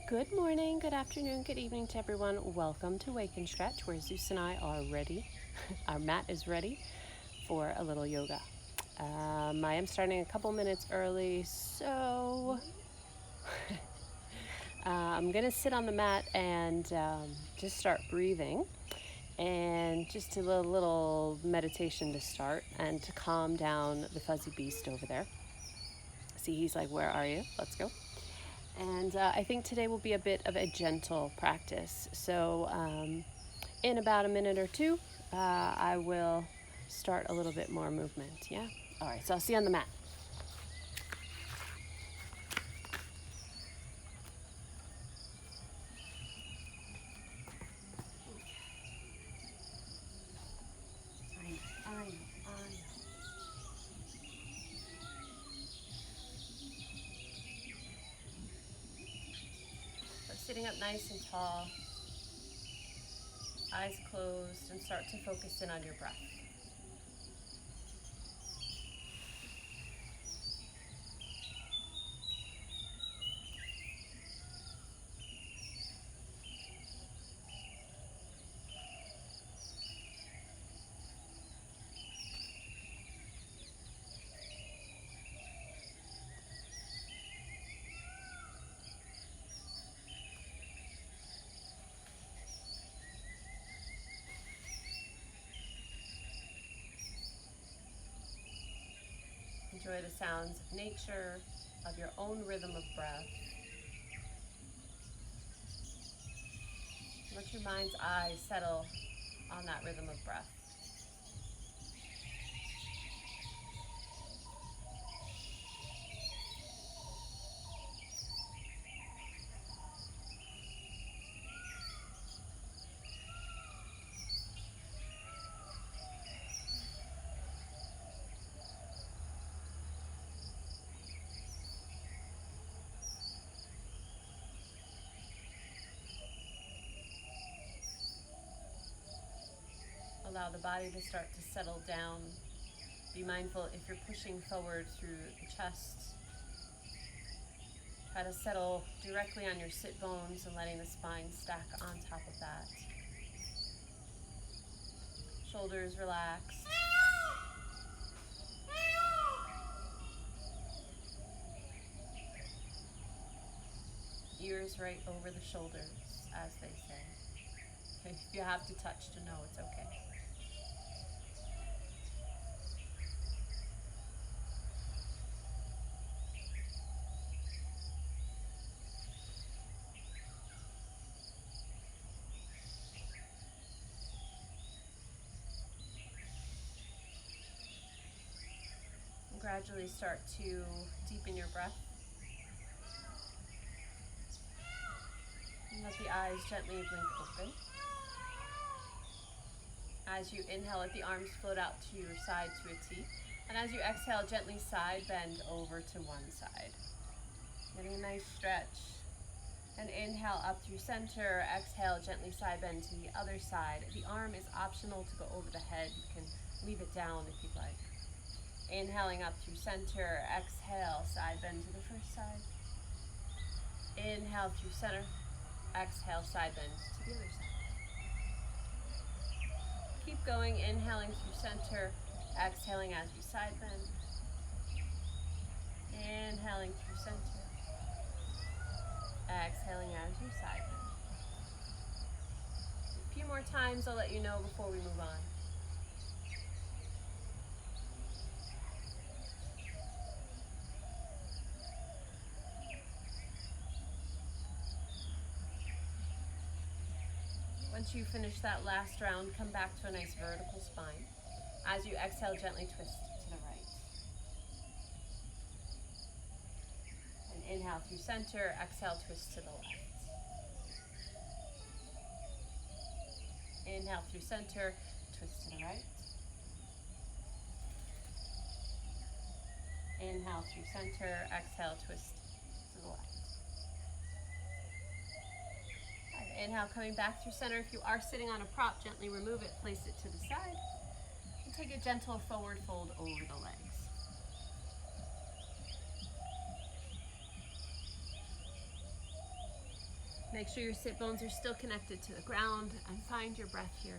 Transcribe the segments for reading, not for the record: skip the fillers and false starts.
Good morning, good afternoon, good evening to everyone. Welcome to Wake and Stretch, where Zeus and I are ready. Our mat is ready for a little yoga. I am starting a couple minutes early, so I'm going to sit on the mat and just start breathing and just do a little meditation to start and to calm down the fuzzy beast over there. See, he's like, where are you? Let's go. And I think today will be a bit of a gentle practice. So in about a minute or two, I will start a little bit more movement, yeah? All right, so I'll see you on the mat. I know. So sitting up nice and tall, eyes closed, and start to focus in on your breath. Enjoy the sounds of nature, of your own rhythm of breath. Let your mind's eyes settle on that rhythm of breath. Allow the body to start to settle down. Be mindful if you're pushing forward through the chest. Try to settle directly on your sit bones and letting the spine stack on top of that. Shoulders relaxed. Ears right over the shoulders, as they say. If you have to touch to know, it's okay. And gradually start to deepen your breath. And let the eyes gently blink open. As you inhale, let the arms float out to your side to a T. And as you exhale, gently side bend over to one side. Getting a nice stretch. And inhale up through center. Exhale, gently side bend to the other side. The arm is optional to go over the head. You can leave it down if you'd like. Inhaling up through center. Exhale, side bend to the first side. Inhale through center. Exhale, side bend to the other side. Keep going, inhaling through center, exhaling as you side bend. Inhaling through center, exhaling as you side bend. A few more times, I'll let you know before we move on. Once you finish that last round, come back to a nice vertical spine. As you exhale, gently twist to the right. And inhale through center, exhale, twist to the left. Inhale through center, twist to the right. Inhale through center, exhale, twist to the left. Inhale, coming back through center. If you are sitting on a prop, gently remove it, place it to the side, and take a gentle forward fold over the legs. Make sure your sit bones are still connected to the ground and find your breath here.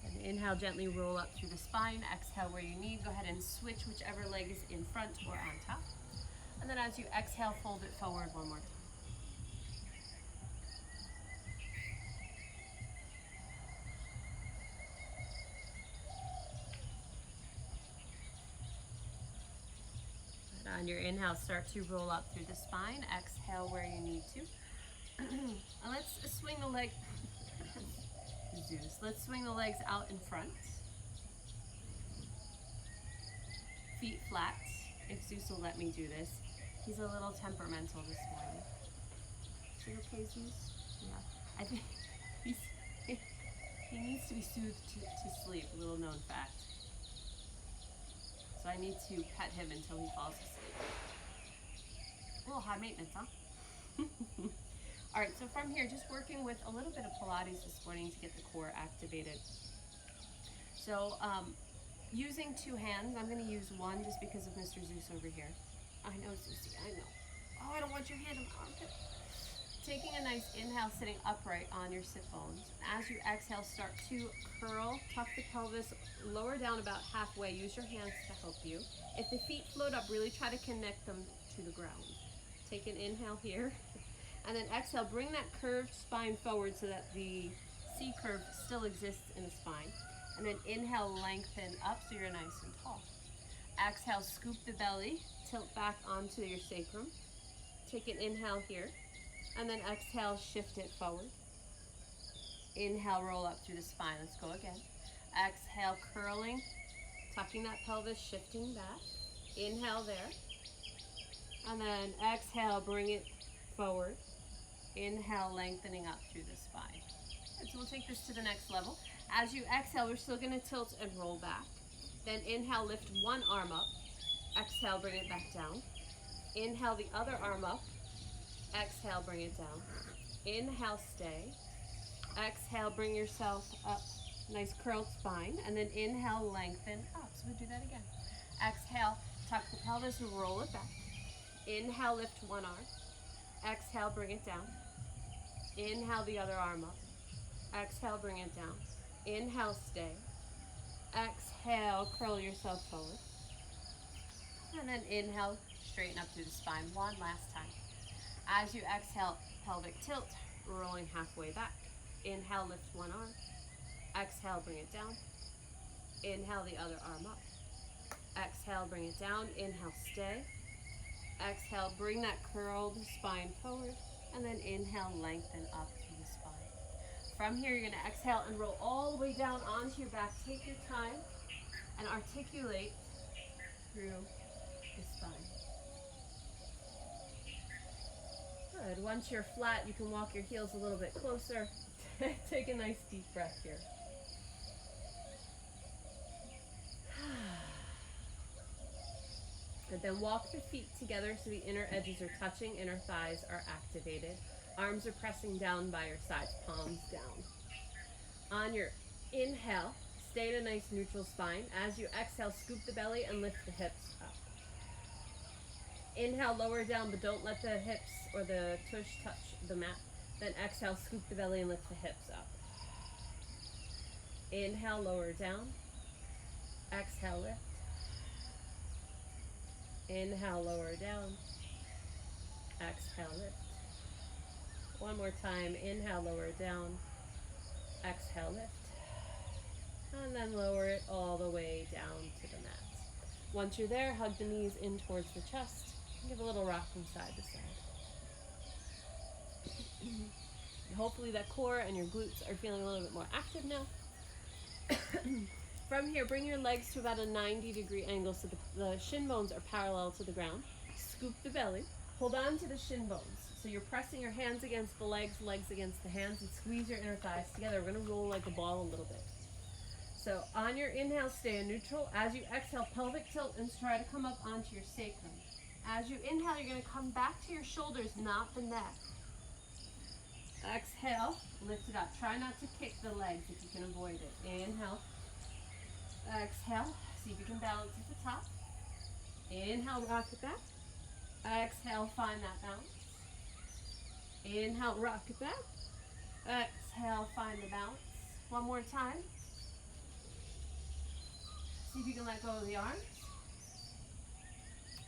And inhale, gently roll up through the spine. Exhale where you need. Go ahead and switch whichever leg is in front or on top. And then as you exhale, fold it forward one more time. On your inhale, start to roll up through the spine. Exhale where you need to. And let's swing the leg. Zeus. Let's swing the legs out in front. Feet flat. If Zeus will let me do this. He's a little temperamental this morning. Is it okay, Zeus? Yeah. I think he needs to be soothed to sleep. Little known fact. So I need to pet him until he falls asleep. A little high maintenance, huh? All right, so from here, just working with a little bit of Pilates this morning to get the core activated. So using two hands, I'm going to use one just because of Mr. Zeus over here. I know, Zeusy, I know. Oh, I don't want your hand in my armpit. Taking a nice inhale, sitting upright on your sit bones. As you exhale, start to curl, tuck the pelvis, lower down about halfway. Use your hands to help you. If the feet float up, really try to connect them to the ground. Take an inhale here, and then exhale, bring that curved spine forward so that the C curve still exists in the spine. And then inhale, lengthen up so you're nice and tall. Exhale, scoop the belly, tilt back onto your sacrum. Take an inhale here. And then exhale, shift it forward. Inhale, roll up through the spine. Let's go again. Exhale, curling, tucking that pelvis, shifting back. Inhale there. And then exhale, bring it forward. Inhale, lengthening up through the spine. And so we'll take this to the next level. As you exhale, we're still going to tilt and roll back. Then inhale, lift one arm up. Exhale, bring it back down. Inhale, the other arm up. Exhale, bring it down. Inhale, stay. Exhale, bring yourself up. Nice curled spine. And then inhale, lengthen up. So we'll do that again. Exhale, tuck the pelvis and roll it back. Inhale, lift one arm. Exhale, bring it down. Inhale, the other arm up. Exhale, bring it down. Inhale, stay. Exhale, curl yourself forward. And then inhale, straighten up through the spine. One last time. As you exhale, pelvic tilt, rolling halfway back. Inhale, lift one arm. Exhale, bring it down. Inhale, the other arm up. Exhale, bring it down. Inhale, stay. Exhale, bring that curled spine forward. And then inhale, lengthen up through the spine. From here, you're going to exhale and roll all the way down onto your back. Take your time and articulate through the spine. Good. Once you're flat, you can walk your heels a little bit closer. Take a nice deep breath here. And then walk the feet together so the inner edges are touching, inner thighs are activated. Arms are pressing down by your sides, palms down. On your inhale, stay in a nice neutral spine. As you exhale, scoop the belly and lift the hips up. Inhale, lower down, but don't let the hips or the tush touch the mat. Then exhale, scoop the belly and lift the hips up. Inhale, lower down. Exhale, lift. Inhale, lower down. Exhale, lift. One more time. Inhale, lower down. Exhale, lift. And then lower it all the way down to the mat. Once you're there, hug the knees in towards the chest. Give a little rock from side to side. Hopefully that core and your glutes are feeling a little bit more active now. From here, bring your legs to about a 90-degree angle so the shin bones are parallel to the ground. Scoop the belly. Hold on to the shin bones. So you're pressing your hands against the legs, legs against the hands, and squeeze your inner thighs together. We're going to roll like a ball a little bit. So on your inhale, stay in neutral. As you exhale, pelvic tilt and try to come up onto your sacrum. As you inhale, you're going to come back to your shoulders, not the neck. Exhale, lift it up. Try not to kick the legs if you can avoid it. Inhale. Exhale. See if you can balance at the top. Inhale, rock it back. Exhale, find that balance. Inhale, rock it back. Exhale, find the balance. One more time. See if you can let go of the arms.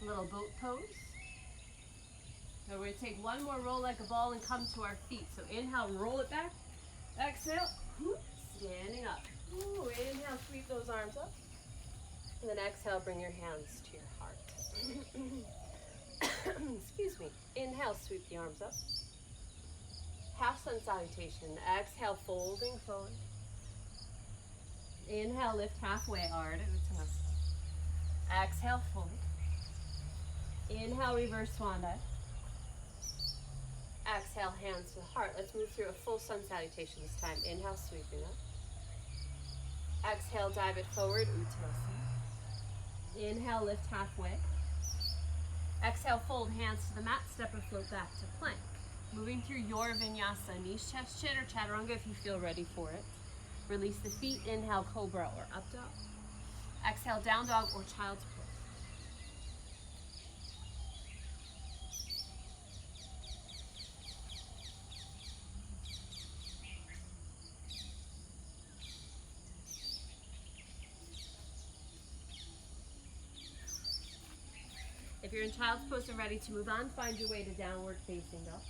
A little boat pose. So we're going to take one more roll like a ball and come to our feet. So inhale, roll it back. Exhale, standing up. Ooh, inhale, sweep those arms up. And then exhale, bring your hands to your heart. Excuse me. Inhale, sweep the arms up. Half Sun Salutation. Exhale, folding forward. Inhale, lift halfway, Ardha Uttanasana. Exhale, fold. Inhale, reverse swan dive. Exhale, hands to the heart. Let's move through a full Sun Salutation this time. Inhale, sweeping up. Exhale, dive it forward, Uttanasana. Inhale, lift halfway. Exhale, fold hands to the mat, step or float back to plank. Moving through your Vinyasa, knees, chest, chin, or chaturanga if you feel ready for it. Release the feet, inhale, cobra or up dog. Exhale, down dog or child's pose. If you're in child's pose and ready to move on, find your way to downward facing dog.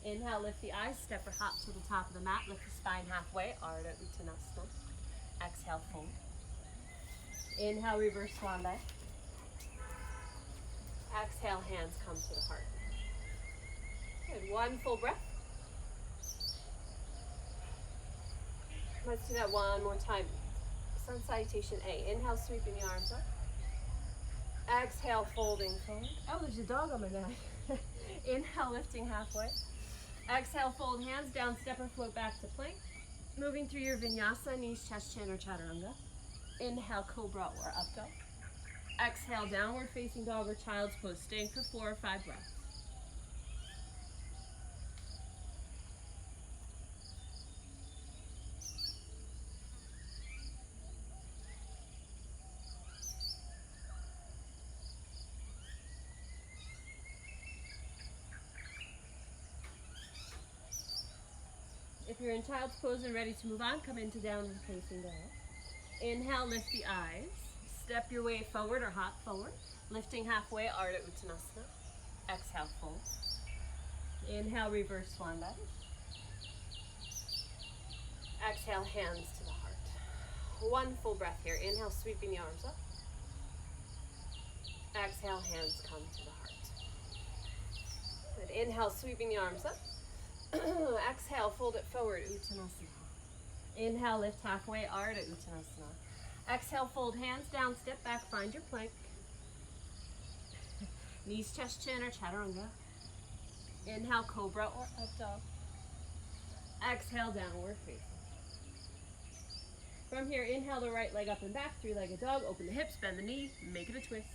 Inhale, lift the eyes, step or hop to the top of the mat, lift the spine halfway, Ardha Uttanasana. Exhale, fold. Inhale, reverse swan dive. Exhale, hands come to the heart. Good, one full breath. Let's do that one more time. Sun Salutation A. Inhale, sweeping the arms up. Exhale, folding forward. Oh, there's a dog on my back. Inhale, lifting halfway. Exhale, fold hands down, step or float back to plank. Moving through your Vinyasa, knees, chest, chin, or chaturanga. Inhale, cobra or up dog. Exhale, downward facing dog or child's pose. Staying for 4 or 5 breaths. If you're in child's pose and ready to move on, come into downward facing dog. Inhale, lift the eyes. Step your way forward or hop forward. Lifting halfway, Ardha Uttanasana. Exhale, fold. Inhale, reverse swan dive. Exhale, hands to the heart. One full breath here. Inhale, sweeping the arms up. Exhale, hands come to the heart. Good. Inhale, sweeping the arms up. Exhale, fold it forward, Uttanasana. Inhale, lift halfway, Ardha Uttanasana. Exhale, fold hands down, step back, find your plank. Knees, chest, chin, or chaturanga. Inhale, cobra or up dog. Exhale, downward facing. From here, inhale the right leg up and back, 3-legged dog. Open the hips, bend the knee, make it a twist.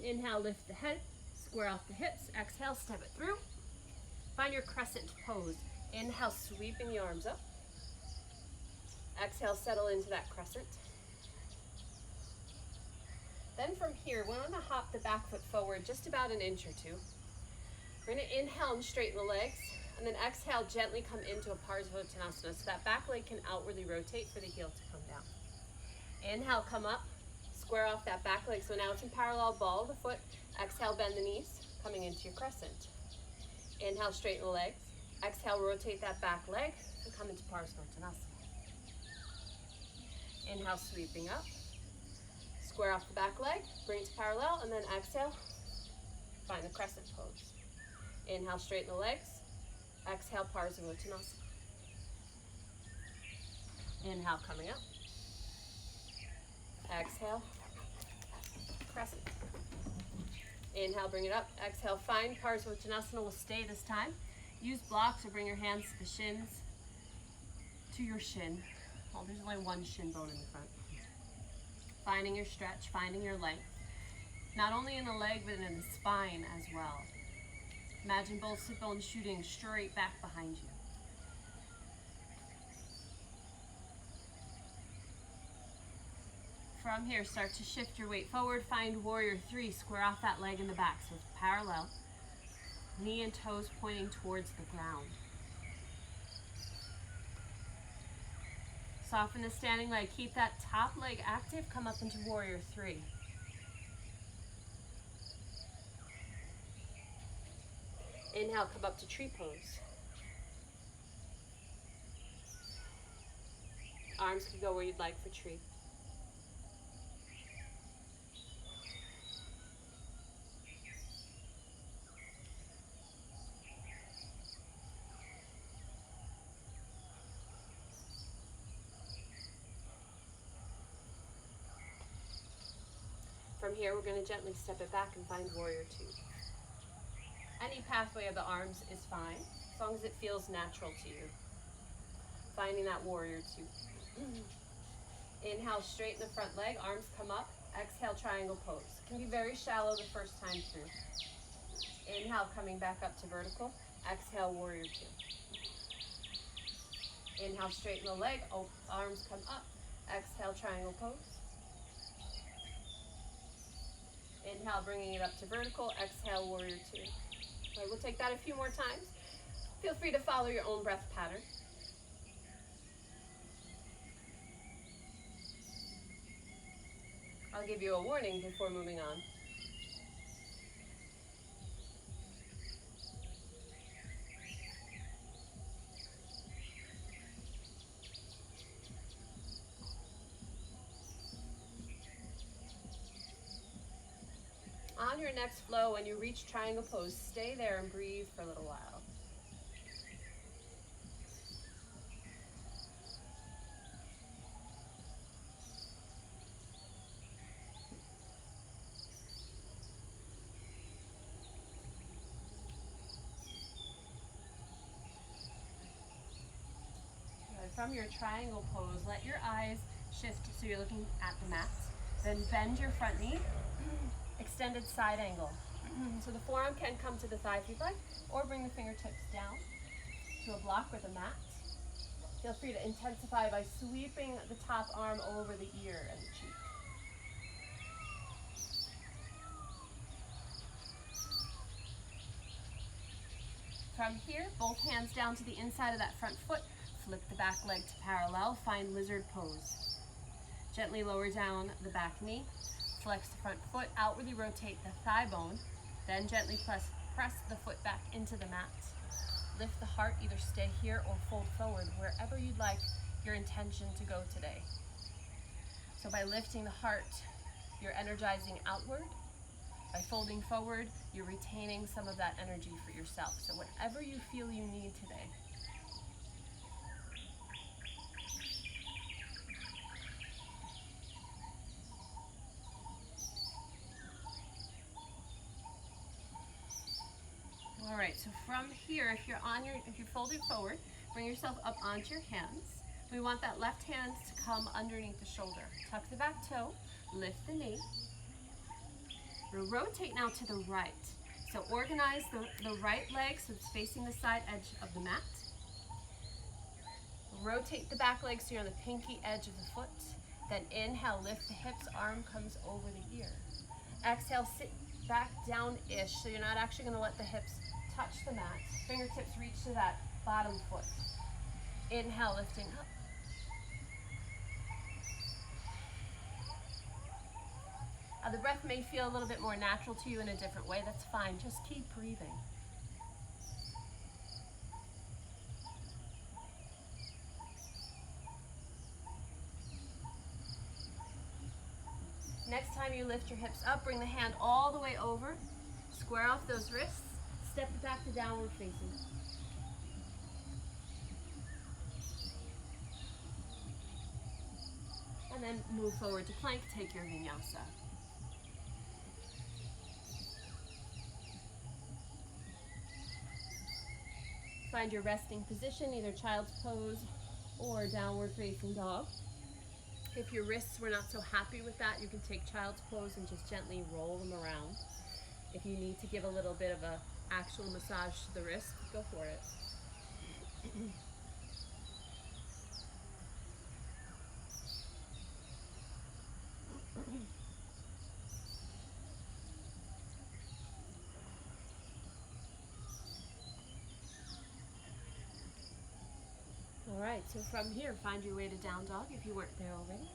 Inhale, lift the head, square off the hips. Exhale, step it through. Find your crescent pose. Inhale, sweeping the arms up. Exhale, settle into that crescent. Then from here, we're going to hop the back foot forward just about an inch or two. We're going to inhale and straighten the legs, and then exhale, gently come into a Parsvottanasana so that back leg can outwardly rotate for the heel to come down. Inhale, come up. Square off that back leg, so now it's in parallel, ball of the foot. Exhale, bend the knees, coming into your crescent. Inhale, straighten the legs. Exhale, rotate that back leg and come into Parsvottanasana. Inhale, sweeping up. Square off the back leg, bring it to parallel, and then exhale, find the crescent pose. Inhale, straighten the legs. Exhale, Parsvottanasana. Inhale, coming up. Exhale, crescent. Inhale, bring it up. Exhale, find Parsvottanasana. Will stay this time. Use blocks or bring your hands to the shins, to your shin. Oh, there's only one shin bone in the front. Finding your stretch, finding your length. Not only in the leg, but in the spine as well. Imagine both sit bones shooting straight back behind you. From here, start to shift your weight forward. Find warrior three. Square off that leg in the back so it's parallel. Knee and toes pointing towards the ground. Soften the standing leg. Keep that top leg active. Come up into warrior three. Inhale, come up to tree pose. Arms can go where you'd like for tree. From here, we're going to gently step it back and find warrior two. Any pathway of the arms is fine, as long as it feels natural to you. Finding that warrior two. Inhale, straighten the front leg, arms come up. Exhale, triangle pose. It can be very shallow the first time through. Inhale, coming back up to vertical. Exhale, warrior two. Inhale, straighten the leg, arms come up. Exhale, triangle pose. Inhale, bringing it up to vertical. Exhale, warrior two. All right, we'll take that a few more times. Feel free to follow your own breath pattern. I'll give you a warning before moving on. On your next flow, when you reach triangle pose, stay there and breathe for a little while. From your triangle pose, let your eyes shift so you're looking at the mat. Then bend your front knee, extended side angle. So the forearm can come to the thigh if you'd like, or bring the fingertips down to a block or the mat. Feel free to intensify by sweeping the top arm over the ear and the cheek. From here, both hands down to the inside of that front foot. Flip the back leg to parallel, find lizard pose. Gently lower down the back knee, flex the front foot, outwardly rotate the thigh bone, then gently press the foot back into the mat. Lift the heart, either stay here or fold forward, wherever you'd like your intention to go today. So by lifting the heart, you're energizing outward. By folding forward, you're retaining some of that energy for yourself. So whatever you feel you need today. All right, so from here, if you're folded forward, bring yourself up onto your hands. We want that left hand to come underneath the shoulder. Tuck the back toe, lift the knee. We'll rotate now to the right. So organize the right leg so it's facing the side edge of the mat. Rotate the back leg so you're on the pinky edge of the foot. Then inhale, lift the hips, arm comes over the ear. Exhale, sit back down-ish, so you're not actually going to let the hips touch the mat. Fingertips reach to that bottom foot. Inhale, lifting up. The breath may feel a little bit more natural to you in a different way. That's fine. Just keep breathing. Next time you lift your hips up, bring the hand all the way over. Square off those wrists. Step it back to downward facing. And then move forward to plank. Take your vinyasa. Find your resting position, either child's pose or downward facing dog. If your wrists were not so happy with that, you can take child's pose and just gently roll them around. If you need to give a little bit of a actual massage to the wrist, go for it. right, so from here, find your way to down dog if you weren't there already.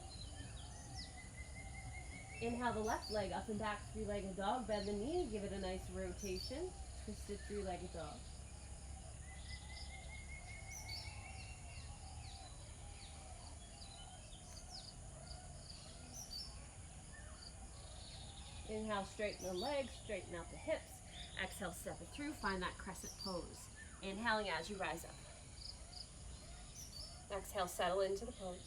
Inhale the left leg up and back, three-legged dog. Bend the knee, give it a nice rotation. Twisted three-legged dog. Inhale, straighten the legs, straighten out the hips. Exhale, step it through, find that crescent pose. Inhaling as you rise up. Exhale, settle into the pose.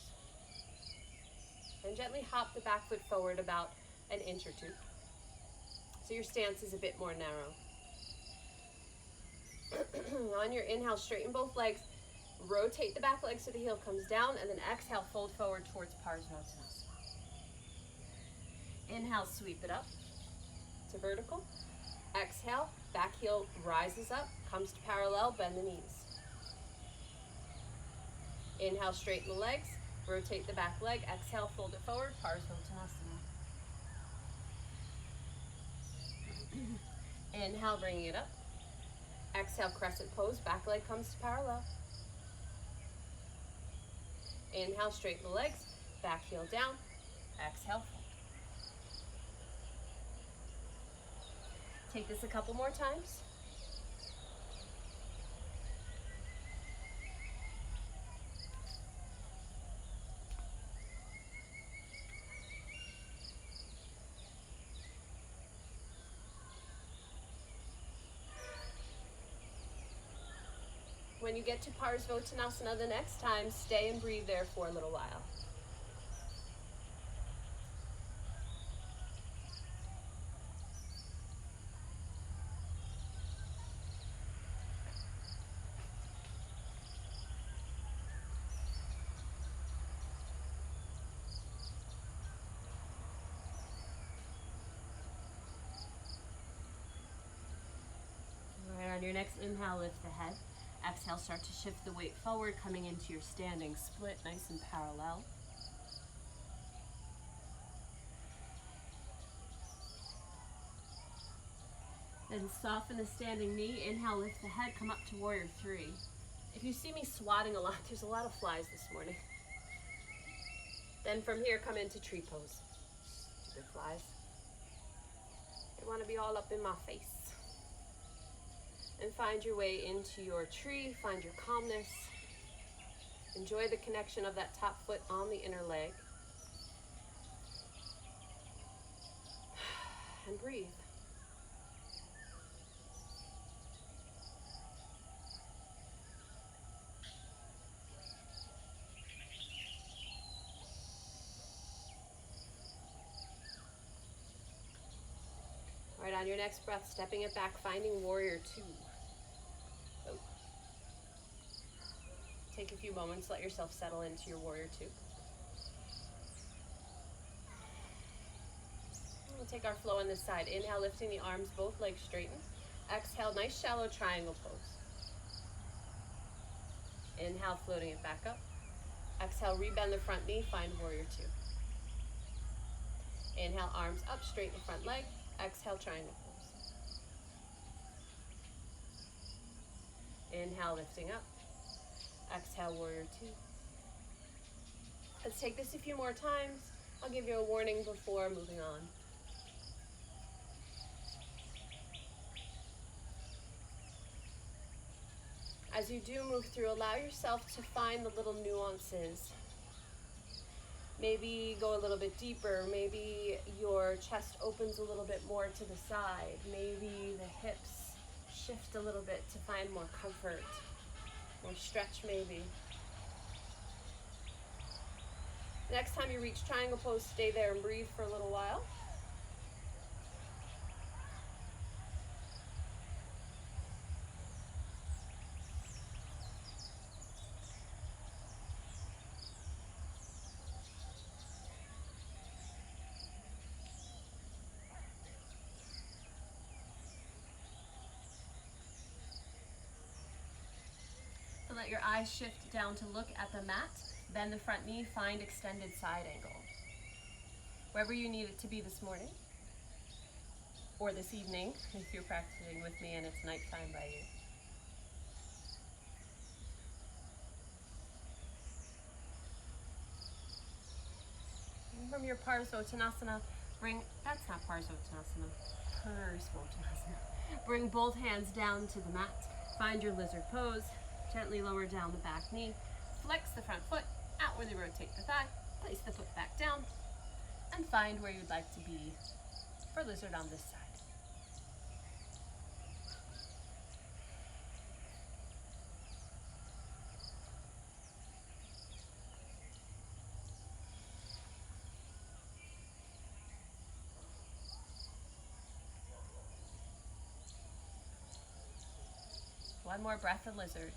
And gently hop the back foot forward about an inch or two. So your stance is a bit more narrow. On your inhale, straighten both legs. Rotate the back leg so the heel comes down, and then exhale, fold forward towards Parsvottanasana. Inhale, sweep it up to vertical. Exhale, back heel rises up, comes to parallel, bend the knees. Inhale, straighten the legs, rotate the back leg. Exhale, fold it forward, Parsvottanasana. Inhale, bringing it up. Exhale, crescent pose, back leg comes to parallel. Inhale, straighten the legs, back heel down. Exhale, fold. Take this a couple more times. When you get to Parsvottanasana the next time, stay and breathe there for a little while. All right, on your next inhale, lift the head. Exhale, start to shift the weight forward, coming into your standing split, nice and parallel. Then soften the standing knee. Inhale, lift the head, come up to warrior three. If you see me swatting a lot, there's a lot of flies this morning. Then from here, come into tree pose. Stupid flies. They want to be all up in my face. And find your way into your tree, find your calmness. Enjoy the connection of that top foot on the inner leg. And breathe. All right, on your next breath, stepping it back, finding warrior two. Take a few moments, let yourself settle into your warrior two. We'll take our flow on this side. Inhale, lifting the arms, both legs straightened. Exhale, nice shallow triangle pose. Inhale, floating it back up. Exhale, rebend the front knee, find warrior two. Inhale, arms up, straighten the front leg. Exhale, triangle pose. Inhale, lifting up. Exhale, warrior two. Let's take this a few more times. I'll give you a warning before moving on. As you do move through, allow yourself to find the little nuances. Maybe go a little bit deeper. Maybe your chest opens a little bit more to the side. Maybe the hips shift a little bit to find more comfort. Or stretch maybe. Next time you reach triangle pose, stay there and breathe for a little while. Let your eyes shift down to look at the mat. Bend the front knee, find extended side angle. Wherever you need it to be this morning, or this evening, if you're practicing with me and it's nighttime by you. from your Parsvottanasana, that's not Parsvottanasana, Parsvottanasana. Bring both hands down to the mat. Find your lizard pose. Gently lower down the back knee. Flex the front foot, outwardly rotate the thigh. Place the foot back down. And find where you'd like to be for lizard on this side. One more breath of lizard.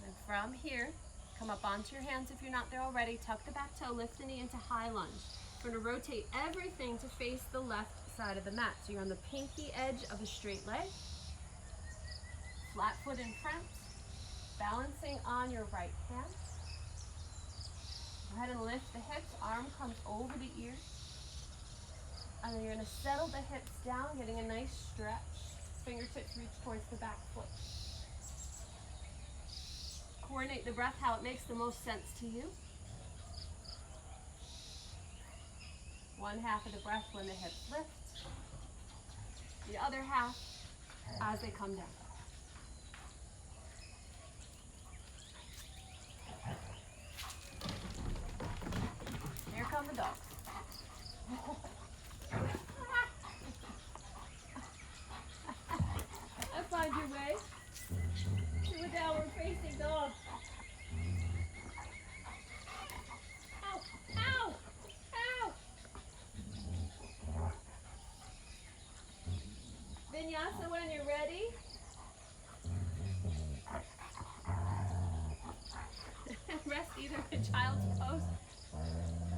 And from here, come up onto your hands if you're not there already. Tuck the back toe, lift the knee into high lunge. We're going to rotate everything to face the left side of the mat. So you're on the pinky edge of a straight leg. Flat foot in front. Balancing on your right hand. Go ahead and lift the hips. Arm comes over the ear. And then you're going to settle the hips down, getting a nice stretch. Fingertips reach towards the back foot. Coordinate the breath how it makes the most sense to you. One half of the breath when the hips lift. The other half as they come down. Here come the dogs. Find your way to a downward facing dog. Ow, ow, ow. Vinyasa when you're ready. Rest either in child's pose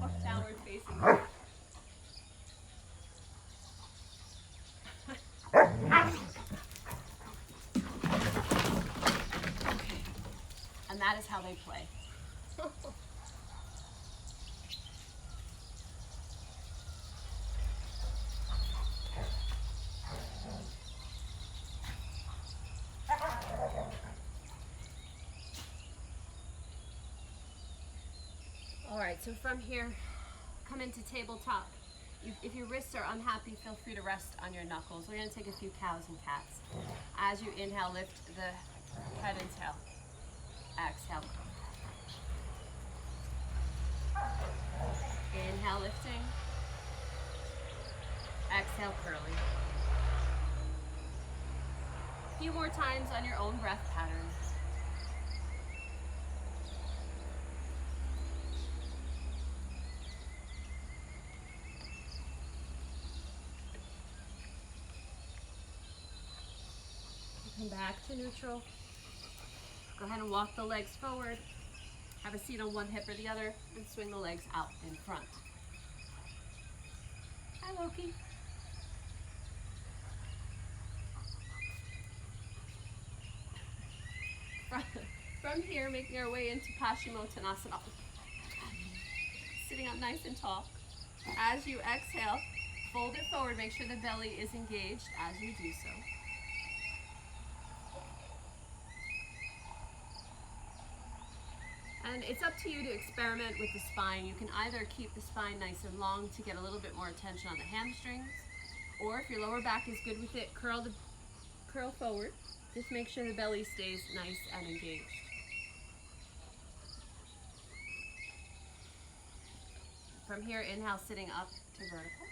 or downward facing dog. And that is how they play. All right, so from here, come into tabletop. If your wrists are unhappy, feel free to rest on your knuckles. We're going to take a few cows and cats. As you inhale, lift the head and tail. Exhale. Inhale, lifting. Exhale, curling. A few more times on your own breath pattern. Come back to neutral. Go ahead and walk the legs forward. Have a seat on one hip or the other and swing the legs out in front. Hi, Loki. From here, making our way into Parsvottanasana. Sitting up nice and tall. As you exhale, fold it forward. Make sure the belly is engaged as you do so. And it's up to you to experiment with the spine. You can either keep the spine nice and long to get a little bit more attention on the hamstrings, or if your lower back is good with it, curl forward. Just make sure the belly stays nice and engaged. From here, inhale, sitting up to vertical.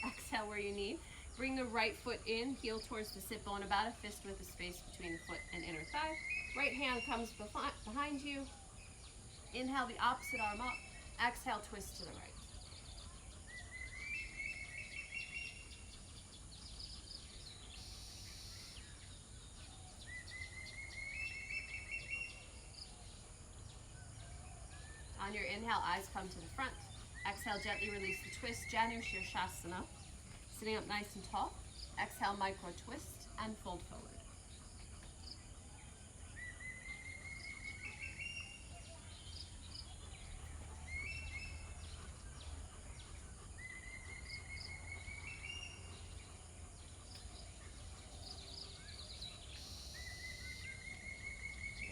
Exhale where you need. Bring the right foot in, heel towards the sit bone, about a fist width of space between the foot and inner thigh. Right hand comes behind you. Inhale the opposite arm up. Exhale, twist to the right. On your inhale, eyes come to the front. Exhale, gently release the twist, Janusirsasana. Sitting up nice and tall. Exhale, micro twist and fold forward.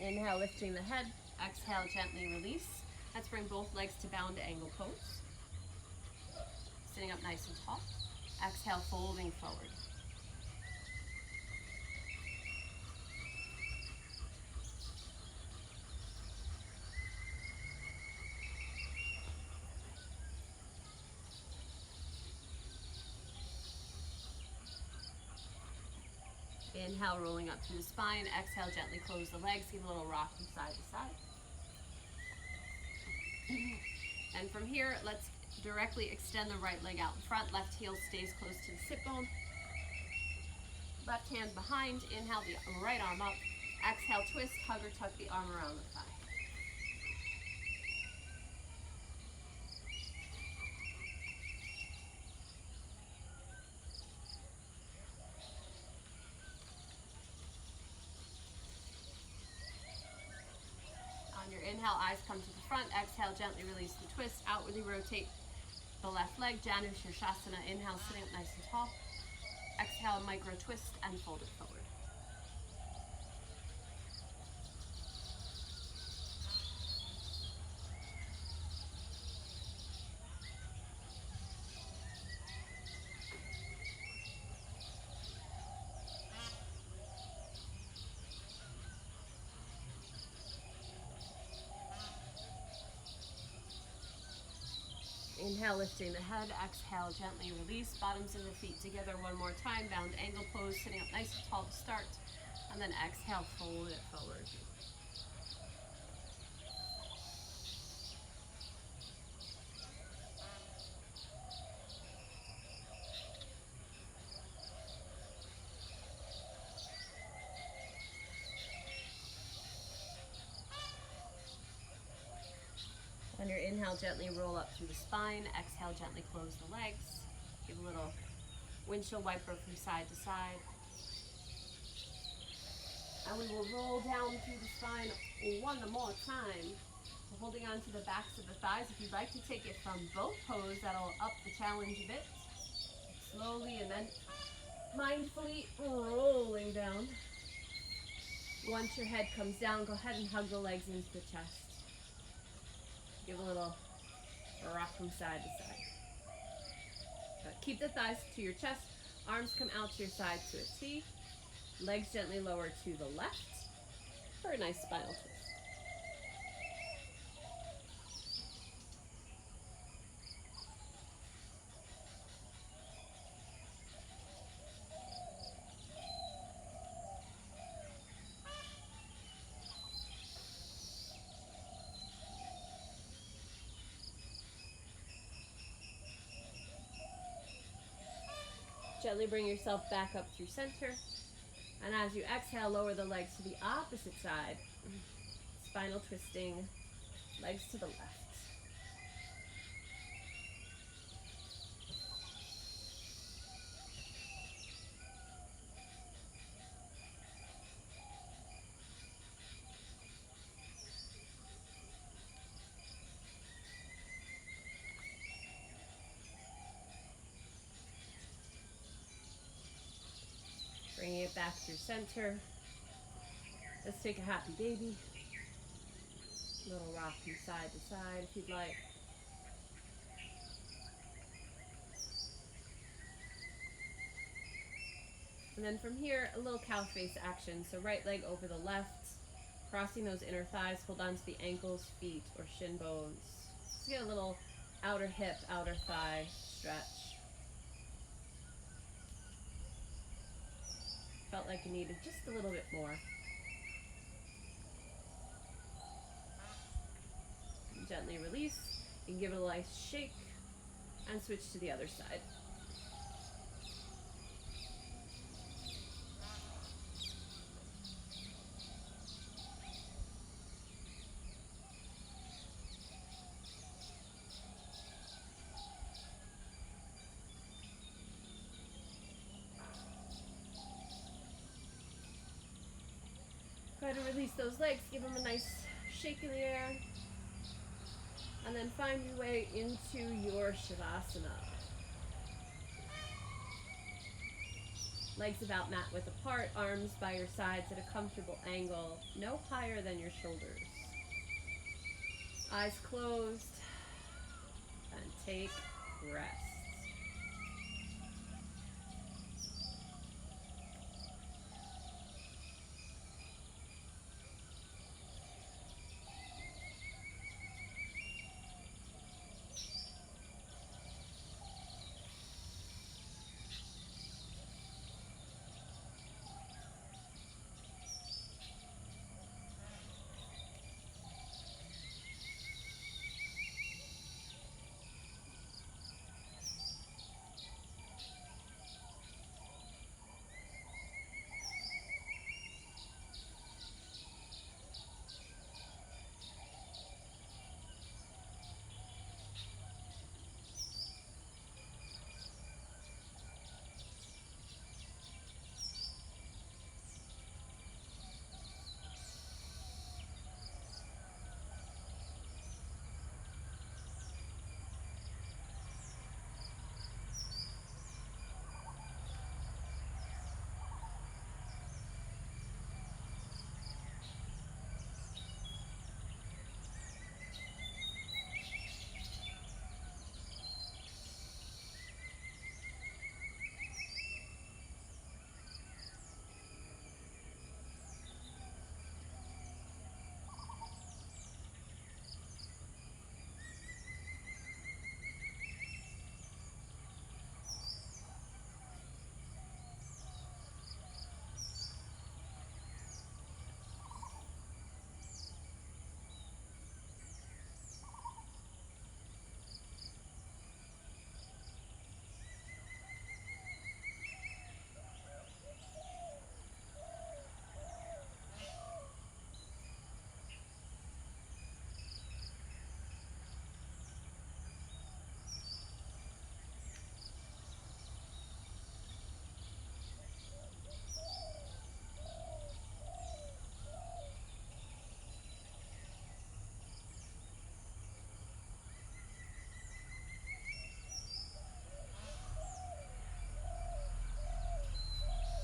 Inhale, lifting the head. Exhale, gently release. Let's bring both legs to bound angle pose. Sitting up nice and tall. Exhale, folding forward. Inhale, rolling up through the spine. Exhale, gently close the legs. Give a little rock from side to side. And from here, let's directly extend the right leg out in front. Left heel stays close to the sit bone. Left hand behind. Inhale, the right arm up. Exhale, twist, hug or tuck the arm around the thigh. On your inhale, eyes come to the front. Exhale, gently release the twist. Outwardly rotate the left leg. Janusirsasana. Inhale, sitting up nice and tall. Exhale, micro twist and fold it forward. Inhale, lifting the head. Exhale, gently release. Bottoms of the feet together one more time. Bound angle pose, sitting up nice and tall to start. And then exhale, fold it forward. On your inhale, gently roll up through the spine. Exhale, gently close the legs. Give a little windshield wiper from side to side. And we will roll down through the spine one more time. So holding on to the backs of the thighs. If you'd like to take it from both pose, that'll up the challenge a bit. Slowly and then mindfully rolling down. Once your head comes down, go ahead and hug the legs into the chest. Give a little rock from side to side. But keep the thighs to your chest. Arms come out to your side to a T. Legs gently lower to the left for a nice spinal twist. Gently bring yourself back up through center. And as you exhale, lower the legs to the opposite side. Spinal twisting, legs to the left. Bringing it back through center. Let's take a happy baby. Little rock from side to side if you'd like. And then from here, a little cow face action. So right leg over the left, crossing those inner thighs, hold on to the ankles, feet, or shin bones. Just get a little outer hip, outer thigh stretch. Felt like you needed just a little bit more. Gently release. You can give it a nice shake and switch to the other side. Go ahead and release those legs. Give them a nice shake in the air. And then find your way into your Shavasana. Legs about mat width apart, arms by your sides at a comfortable angle, no higher than your shoulders. Eyes closed, and take rest.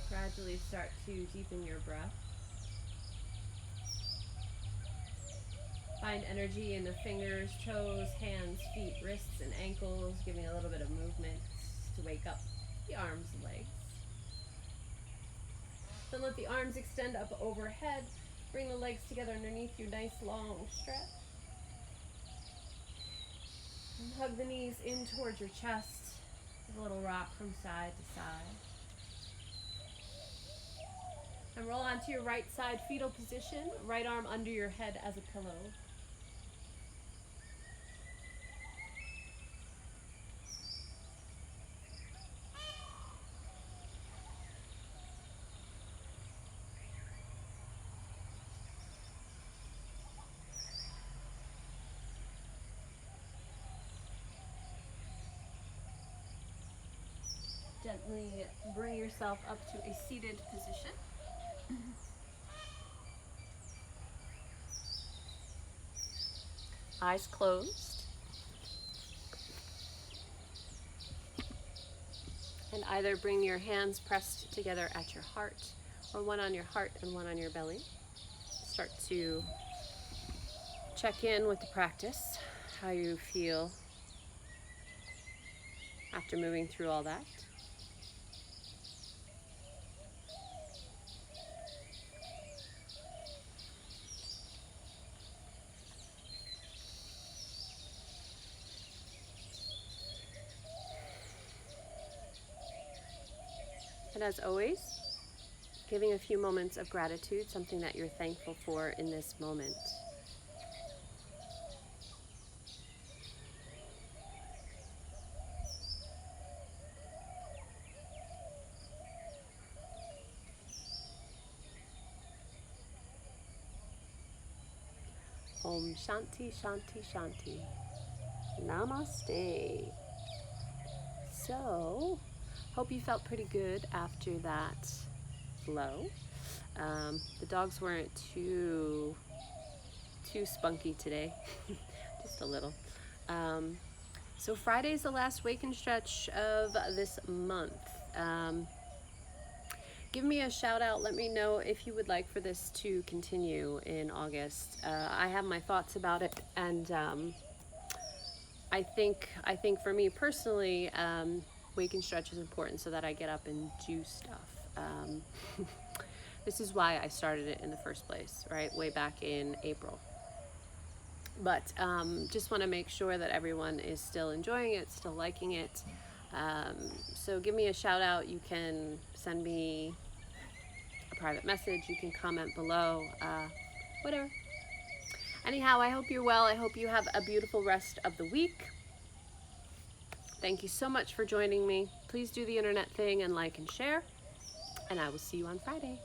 Gradually start to deepen your breath. Find energy in the fingers, toes, hands, feet, wrists, and ankles, giving a little bit of movement to wake up the arms and legs. Then let the arms extend up overhead. Bring the legs together underneath you, nice long stretch. And hug the knees in towards your chest. Give a little rock from side to side. And roll onto your right side, fetal position, right arm under your head as a pillow. Gently bring yourself up to a seated position. Eyes closed. And either bring your hands pressed together at your heart, or one on your heart and one on your belly. Start to check in with the practice, how you feel after moving through all that. And as always, giving a few moments of gratitude, something that you're thankful for in this moment. Om Shanti Shanti Shanti. Namaste. So, hope you felt pretty good after that flow. The dogs weren't too spunky today, just a little. So Friday's the last wake and stretch of this month. Give me a shout out. Let me know if you would like for this to continue in August. I have my thoughts about it, and I think for me personally, wake and stretch is important so that I get up and do stuff. This is why I started it in the first place, right? Way back in April. But just want to make sure that everyone is still enjoying it, still liking it. So give me a shout out. You can send me a private message. You can comment below, whatever. Anyhow, I hope you're well. I hope you have a beautiful rest of the week. Thank you so much for joining me. Please do the internet thing and like and share. And I will see you on Friday.